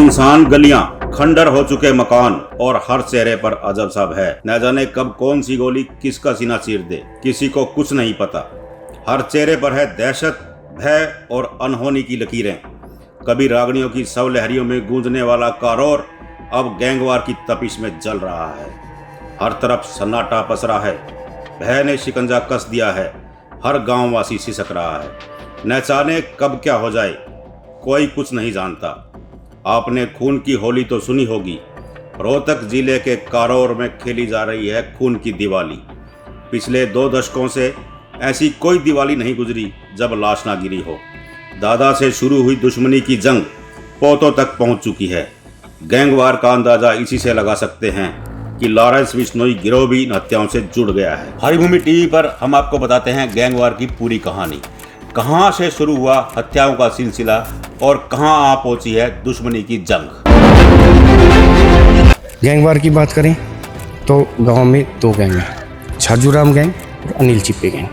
सुनसान गलियां, खंडर हो चुके मकान और हर चेहरे पर अजब सा भय। न जाने कब कौन सी गोली किसका सीना चीर दे, किसी को कुछ नहीं पता। हर चेहरे पर है दहशत, भय और अनहोनी की लकीरें। कभी रागनियों की सब लहरियों में गूंजने वाला कारोर अब गैंगवार की तपिश में जल रहा है। हर तरफ सन्नाटा पसरा है, भय ने शिकंजा कस दिया है। हर गांववासी सिसक रहा है, न जाने कब क्या हो जाए, कोई कुछ नहीं जानता। आपने खून की होली तो सुनी होगी। रोहतक जिले के कारोर में खेली जा रही है खून की दिवाली। पिछले 2 दशकों से ऐसी कोई दिवाली नहीं गुजरी जब लाश ना गिरी हो। दादा से शुरू हुई दुश्मनी की जंग पोतों तक पहुंच चुकी है। गैंगवार का अंदाजा इसी से लगा सकते हैं कि लॉरेंस बिश्नोई गिरोह भी इन हत्याओं से जुड़ गया है। हरिभूमि टीवी पर हम आपको बताते हैं गैंगवार की पूरी कहानी। कहां से शुरू हुआ हत्याओं का सिलसिला और कहां आ पहुंची है दुश्मनी की जंग। गैंगवार की बात करें तो गांव में 2 गैंग हैं, छाजूराम गैंग और अनिल चिप्पी गैंग।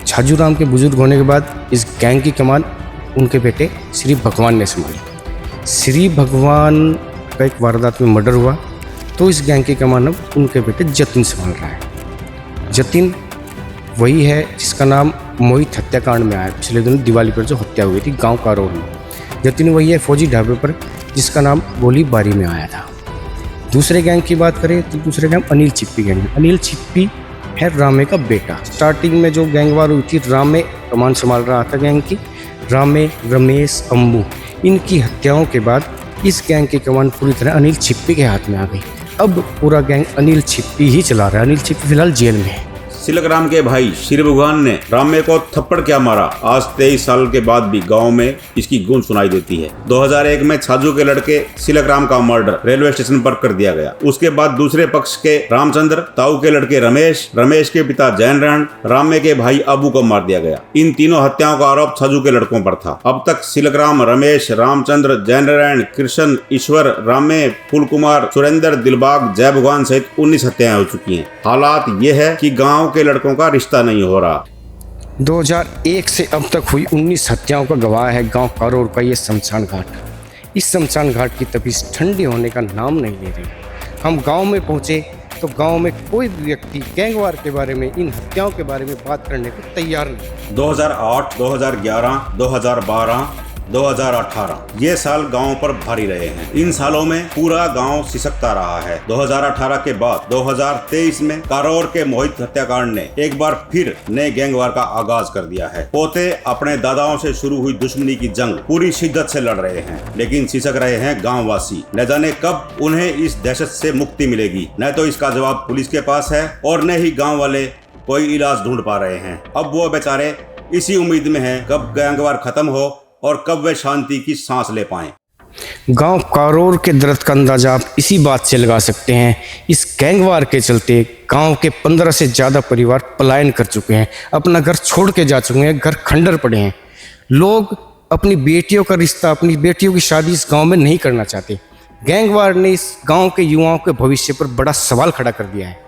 छाजूराम के बुजुर्ग होने के बाद इस गैंग की कमान उनके बेटे श्री भगवान ने संभाली। श्री भगवान का एक वारदात में मर्डर हुआ तो इस गैंग की कमान अब उनके बेटे जतिन संभाल रहा है। जतिन वही है जिसका नाम मोहित हत्याकांड में आया। पिछले दिनों दिवाली पर जो हत्या हुई थी गांव कारोर में, जतिन वही है फौजी ढाबे पर जिसका नाम गोलीबारी में आया था। दूसरे गैंग की बात करें तो दूसरे नाम अनिल चिप्पी गैंग। अनिल चिप्पी है रामे का बेटा। स्टार्टिंग में जो गैंगवार हुई थी, रामे कमान संभाल रहा था गैंग की। रामे, रमेश, अम्बू, इनकी हत्याओं के बाद इस गैंग की कमान पूरी तरह अनिल चिप्पी के हाथ में आ गई। अब पूरा गैंग अनिल चिप्पी ही चला रहा है। अनिल चिप्पी फिलहाल जेल में है। सिलकराम के भाई श्री भगवान ने रामे को थप्पड़ क्या मारा, आज 23 साल के बाद भी गांव में इसकी गूंज सुनाई देती है। 2001 में छाजू के लड़के सिलकराम का मर्डर रेलवे स्टेशन पर कर दिया गया। उसके बाद दूसरे पक्ष के रामचंद्र, ताऊ के लड़के रमेश, रमेश के पिता जैनरण, रामे के भाई अबू को मार दिया गया। इन तीनों हत्याओं का आरोप छाजू के लड़कों पर था। अब तक सिलकराम, रमेश, रामचंद्र, जैनरण, कृष्ण, ईश्वर, रामे, फूलकुमार, सुरेंद्र, दिलबाग, जय भगवान सहित 19 हत्याएं हो चुकी हैं। हालात ये है कि गाँव के लड़कों का रिश्ता नहीं हो रहा। 2001 से अब तक हुई 19 हत्याओं का गवाह है गांव कारोर का ये शमशान घाट। इस शमशान घाट की तपिश ठंडी होने का नाम नहीं ले रही। हम गांव में पहुंचे तो गांव में कोई भी व्यक्ति गैंगवार के बारे में, इन हत्याओं के बारे में बात करने को तैयार नहीं। 2008, 2011, 2012, 2018 ये साल गांव पर भारी रहे हैं। इन सालों में पूरा गांव सिसकता रहा है। 2018 के बाद 2023 में कारोर के मोहित हत्याकांड ने एक बार फिर नए गैंगवार का आगाज कर दिया है। पोते अपने दादाओं से शुरू हुई दुश्मनी की जंग पूरी शिद्दत से लड़ रहे हैं, लेकिन सिसक रहे हैं गांववासी। न जाने कब उन्हें इस दहशत से मुक्ति मिलेगी। न तो इसका जवाब पुलिस के पास है और न ही गाँव वाले कोई इलाज ढूंढ पा रहे हैं। अब वो बेचारे इसी उम्मीद में हैं कब गैंगवार खत्म हो और कब वे शांति की सांस ले पाएं। गांव कारोर के दर्द का अंदाजा आप इसी बात से लगा सकते हैं। इस गैंगवार के चलते गांव के 15 से ज़्यादा परिवार पलायन कर चुके हैं, अपना घर छोड़ के जा चुके हैं, घर खंडर पड़े हैं। लोग अपनी बेटियों का रिश्ता, अपनी बेटियों की शादी इस गांव में नहीं करना चाहते। गैंगवार ने इस गांव के युवाओं के भविष्य पर बड़ा सवाल खड़ा कर दिया है।